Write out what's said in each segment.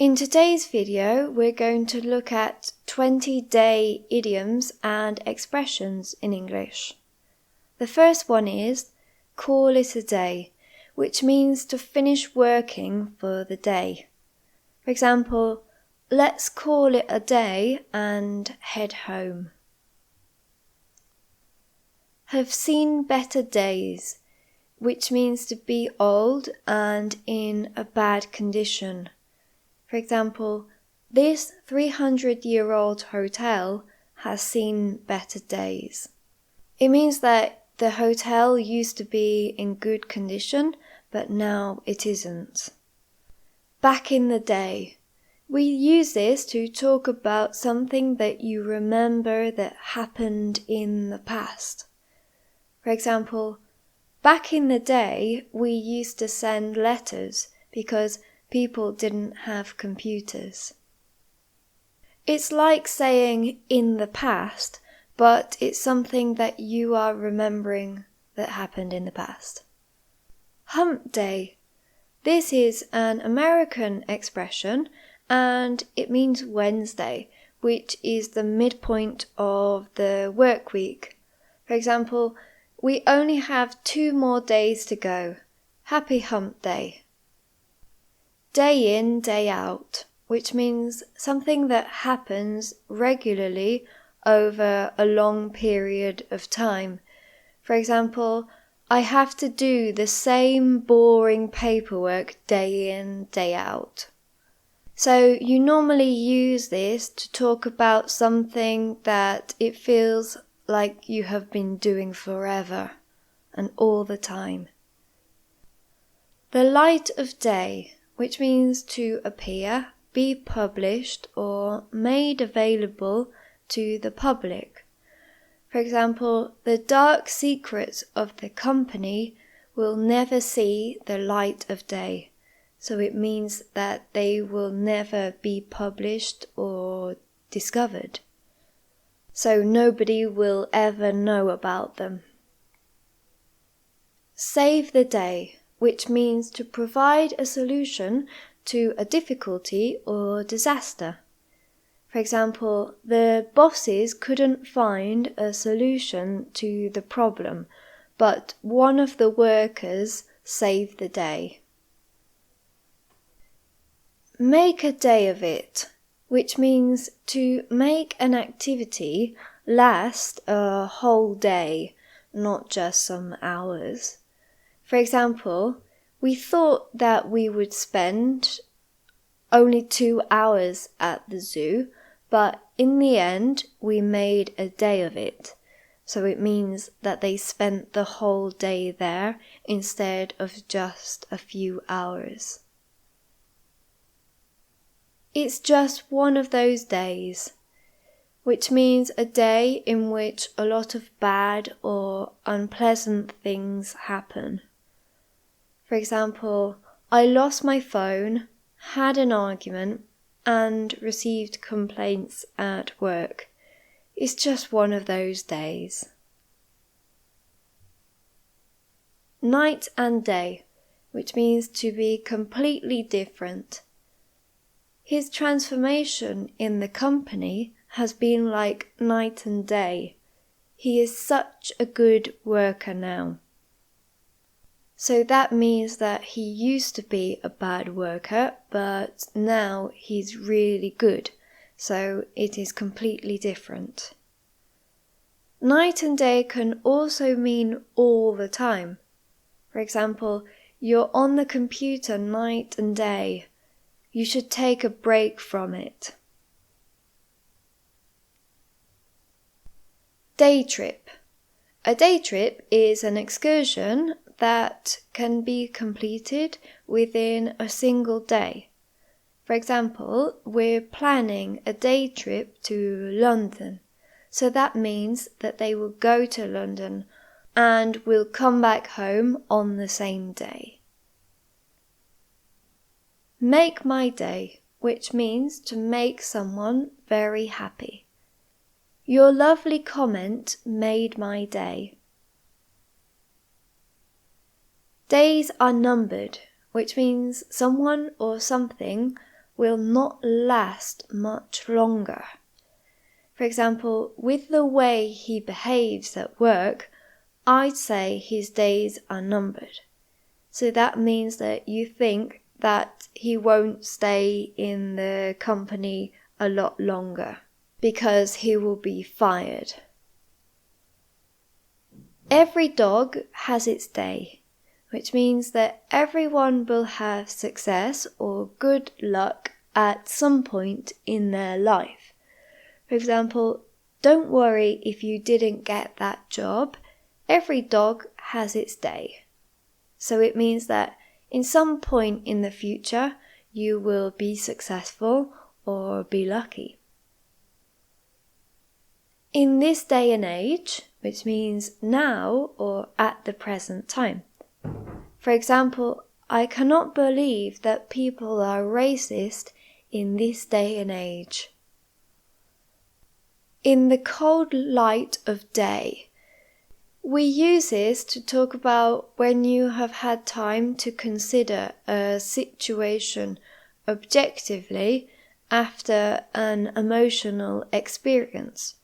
In today's video, we're going to look at 20-day idioms and expressions in English. The first one is call it a day, which means to finish working for the day. For example, let's call it a day and head home. Have seen better days, which means to be old and in a bad condition. For example, this 300-year-old hotel has seen better days. It means that the hotel used to be in good condition, but now it isn't. Back in the day. We use this to talk about something that you remember that happened in the past. For example, back in the day, we used to send letters because people didn't have computers. It's like saying in the past, but it's something that you are remembering that happened in the past. Hump day. This is an American expression and it means Wednesday, which is the midpoint of the work week. For example, we only have 2 more days to go. Happy hump day. Day in, day out, which means something that happens regularly over a long period of time. For example, I have to do the same boring paperwork day in, day out. So you normally use this to talk about something that it feels like you have been doing forever and all the time. The light of day, which means to appear, be published or made available to the public. For example, the dark secrets of the company will never see the light of day, so it means that they will never be published or discovered. So nobody will ever know about them. Save the day, which means to provide a solution to a difficulty or disaster. For example, the bosses couldn't find a solution to the problem, but one of the workers saved the day. Make a day of it, which means to make an activity last a whole day, not just some hours. For example, we thought that we would spend only 2 hours at the zoo, but in the end we made a day of it. So it means that they spent the whole day there instead of just a few hours. It's just one of those days, which means a day in which a lot of bad or unpleasant things happen. For example, I lost my phone, had an argument, and received complaints at work. It's just one of those days. Night and day, which means to be completely different. His transformation in the company has been like night and day. He is such a good worker now. So that means that he used to be a bad worker, but now he's really good. So it is completely different. Night and day can also mean all the time. For example, you're on the computer night and day. You should take a break from it. Day trip. A day trip is an excursion that can be completed within a single day. For example, we're planning a day trip to London. So that means that they will go to London and will come back home on the same day. Make my day, which means to make someone very happy. Your lovely comment made my day. Days are numbered, which means someone or something will not last much longer. For example, with the way he behaves at work, I'd say his days are numbered. So that means that you think that he won't stay in the company a lot longer because he will be fired. Every dog has its day, which means that everyone will have success or good luck at some point in their life. For example, don't worry if you didn't get that job. Every dog has its day. So it means that in some point in the future, you will be successful or be lucky. In this day and age, which means now or at the present time. For example, I cannot believe that people are racist in this day and age. In the cold light of day. We use this to talk about when you have had time to consider a situation objectively after an emotional experience.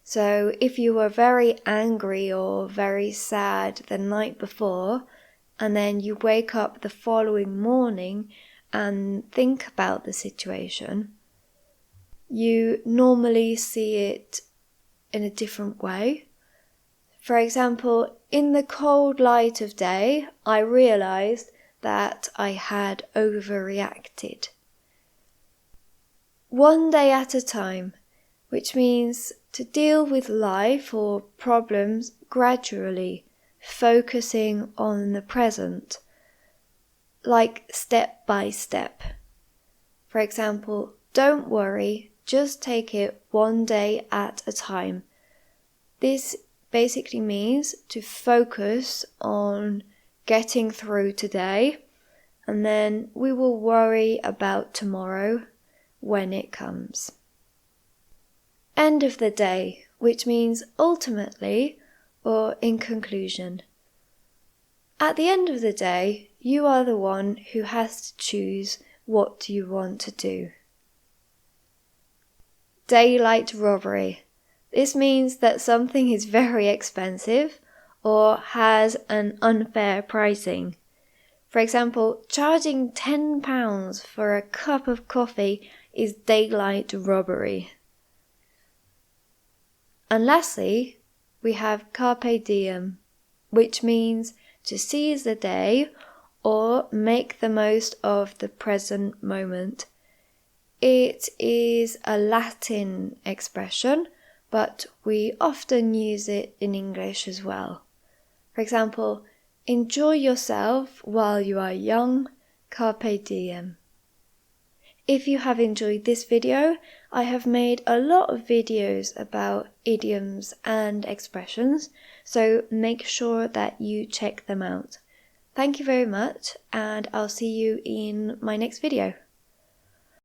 So if you were very angry or very sad the night before, and then you wake up the following morning and think about the situation, you normally see it in a different way. For example, in the cold light of day, I realized that I had overreacted. One day at a time, which means to deal with life or problems gradually, focusing on the present, like step by step. For example, don't worry, just take it one day at a time. This basically means to focus on getting through today, and then we will worry about tomorrow when it comes. End of the day, which means ultimately or in conclusion. At the end of the day, you are the one who has to choose what you want to do. Daylight robbery. This means that something is very expensive or has an unfair pricing. For example, charging £10 for a cup of coffee is daylight robbery. And lastly, we have carpe diem, which means to seize the day or make the most of the present moment. It is a Latin expression, but we often use it in English as well. For example, enjoy yourself while you are young, carpe diem. If you have enjoyed this video, I have made a lot of videos about idioms and expressions, so make sure that you check them out. Thank you very much, and I'll see you in my next video.